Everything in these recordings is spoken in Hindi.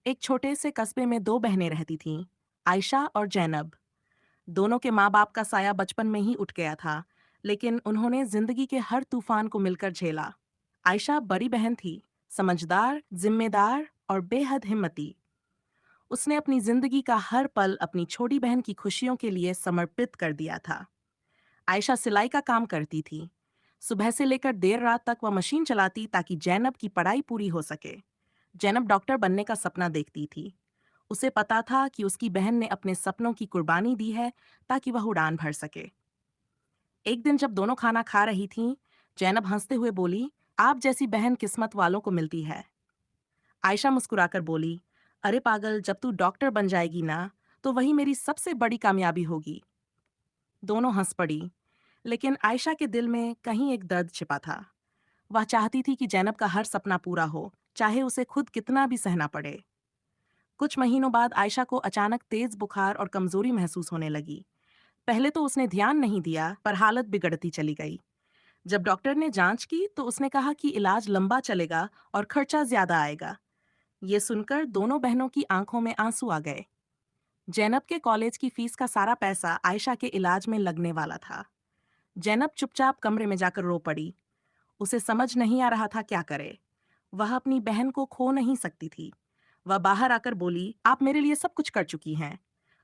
एक छोटे से कस्बे में दो बहनें रहती थीं, आयशा और जैनब। दोनों के माँ बाप का साया बचपन में ही उठ गया था, लेकिन उन्होंने जिंदगी के हर तूफान को मिलकर झेला। आयशा बड़ी बहन थी, समझदार, जिम्मेदार और बेहद हिम्मती। उसने अपनी जिंदगी का हर पल अपनी छोटी बहन की खुशियों के लिए समर्पित कर दिया था। आयशा सिलाई का काम करती थी। सुबह से लेकर देर रात तक वह मशीन चलाती ताकि जैनब की पढ़ाई पूरी हो सके। जैनब डॉक्टर बनने का सपना देखती थी। उसे पता था कि उसकी बहन ने अपने सपनों की कुर्बानी दी है ताकि वह उड़ान भर सके। एक दिन जब दोनों खाना खा रही थीं, जैनब हंसते हुए बोली, आप जैसी बहन किस्मत वालों को मिलती है। आयशा मुस्कुराकर बोली, अरे पागल, जब तू डॉक्टर बन जाएगी ना, तो वही मेरी सबसे बड़ी कामयाबी होगी। दोनों हंस पड़ी, लेकिन आयशा के दिल में कहीं एक दर्द छिपा था। वह चाहती थी कि जैनब का हर सपना पूरा हो, चाहे उसे खुद कितना भी सहना पड़े। कुछ महीनों बाद आयशा को अचानक तेज बुखार और कमजोरी महसूस होने लगी। पहले तो उसने ध्यान नहीं दिया, पर हालत बिगड़ती चली गई। जब डॉक्टर ने जांच की तो उसने कहा कि इलाज लंबा चलेगा और खर्चा ज्यादा आएगा। ये सुनकर दोनों बहनों की आंखों में आंसू आ गए। जैनब के कॉलेज की फीस का सारा पैसा आयशा के इलाज में लगने वाला था। जैनब चुपचाप कमरे में जाकर रो पड़ी। उसे समझ नहीं आ रहा था क्या करे। वह अपनी बहन को खो नहीं सकती थी। वह बाहर आकर बोली, आप मेरे लिए सब कुछ कर चुकी हैं।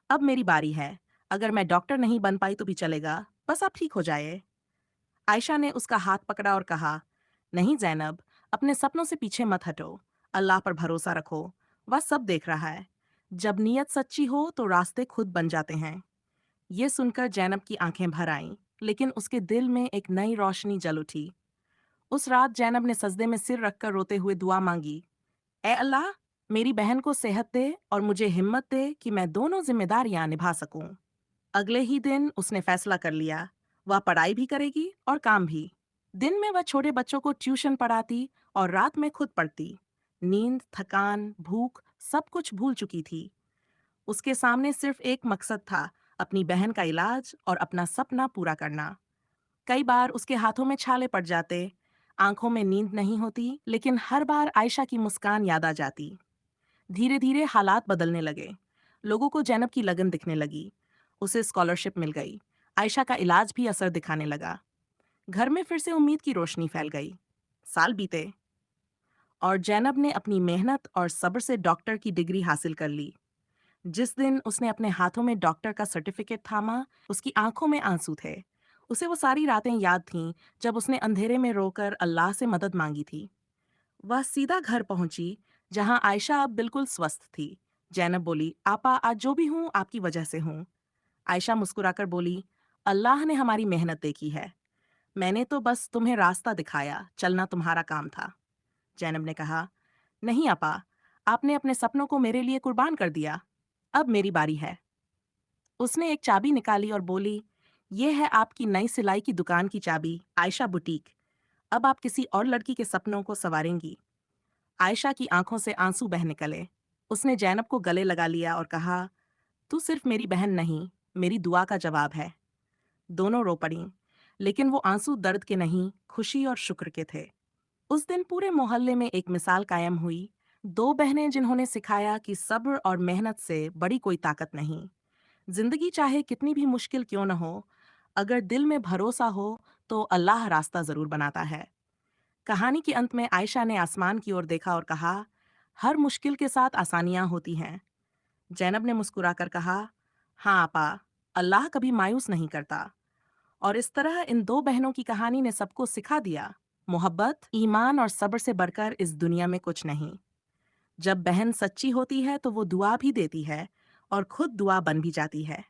अब मेरी बारी है। अगर मैं डॉक्टर नहीं बन पाई तो भी चलेगा, बस आप ठीक हो जाए। आयशा ने उसका हाथ पकड़ा और कहा, नहीं जैनब, अपने सपनों से पीछे मत हटो। अल्लाह पर भरोसा रखो, वह सब देख रहा है। जब नीयत सच्ची हो तो रास्ते खुद बन जाते हैं। ये सुनकर जैनब की आंखें भर आईं, लेकिन उसके दिल में एक नई रोशनी जल उठी। उस रात जैनब ने सजदे में सिर रखकर रोते हुए दुआ मांगी, ए अल्लाह, मेरी बहन को सेहत दे और मुझे हिम्मत दे कि मैं दोनों जिम्मेदारियां निभा सकूं। अगले ही दिन उसने फैसला कर लिया, वह पढ़ाई भी करेगी और काम भी। दिन में वह छोटे बच्चों को ट्यूशन पढ़ाती और रात में खुद पढ़ती। नींद, थकान, भूख, सब कुछ भूल चुकी थी। उसके सामने सिर्फ एक मकसद था, अपनी बहन का इलाज और अपना सपना पूरा करना। कई बार उसके हाथों में छाले पड़ जाते, आंखों में नींद नहीं होती, लेकिन हर बार आयशा की मुस्कान याद आ जाती। धीरे धीरे हालात बदलने लगे। लोगों को जैनब की लगन दिखने लगी। उसे स्कॉलरशिप मिल गई। आयशा का इलाज भी असर दिखाने लगा। घर में फिर से उम्मीद की रोशनी फैल गई। साल बीते और जैनब ने अपनी मेहनत और सब्र से डॉक्टर की डिग्री हासिल कर ली। जिस दिन उसने अपने हाथों में डॉक्टर का सर्टिफिकेट थामा, उसकी आंखों में आंसू थे। उसे वो सारी रातें याद थीं जब उसने अंधेरे में रोकर अल्लाह से मदद मांगी थी। वह सीधा घर पहुंची, जहां आयशा अब बिल्कुल स्वस्थ थी। जैनब बोली, आपा, आज जो भी हूं आपकी वजह से हूं। आयशा मुस्कुराकर बोली, अल्लाह ने हमारी मेहनत देखी है। मैंने तो बस तुम्हें रास्ता दिखाया, चलना तुम्हारा काम था। जैनब ने कहा, नहीं आपा, आपने अपने सपनों को मेरे लिए कुर्बान कर दिया। अब मेरी बारी है। उसने एक चाबी निकाली और बोली, ये है आपकी नई सिलाई की दुकान की चाबी, आयशा बुटीक। अब आप किसी और लड़की के सपनों को संवारेंगी। आयशा की आंखों से आंसू बह निकले। उसने जैनब को गले लगा लिया और कहा, तू सिर्फ मेरी बहन नहीं, मेरी दुआ का जवाब है। दोनों रो पड़ीं, लेकिन वो आंसू दर्द के नहीं, खुशी और शुक्र के थे। उस दिन पूरे मोहल्ले में एक मिसाल कायम हुई। दो बहनें जिन्होंने सिखाया कि सब्र और मेहनत से बड़ी कोई ताकत नहीं। जिंदगी चाहे कितनी भी मुश्किल क्यों न हो, अगर दिल में भरोसा हो तो अल्लाह रास्ता जरूर बनाता है। कहानी के अंत में आयशा ने आसमान की ओर देखा और कहा, हर मुश्किल के साथ आसानियां होती हैं। जैनब ने मुस्कुराकर कहा, हाँ आपा, अल्लाह कभी मायूस नहीं करता। और इस तरह इन दो बहनों की कहानी ने सबको सिखा दिया, मोहब्बत, ईमान और सब्र से बढ़कर इस दुनिया में कुछ नहीं। जब बहन सच्ची होती है तो वो दुआ भी देती है और खुद दुआ बन भी जाती है।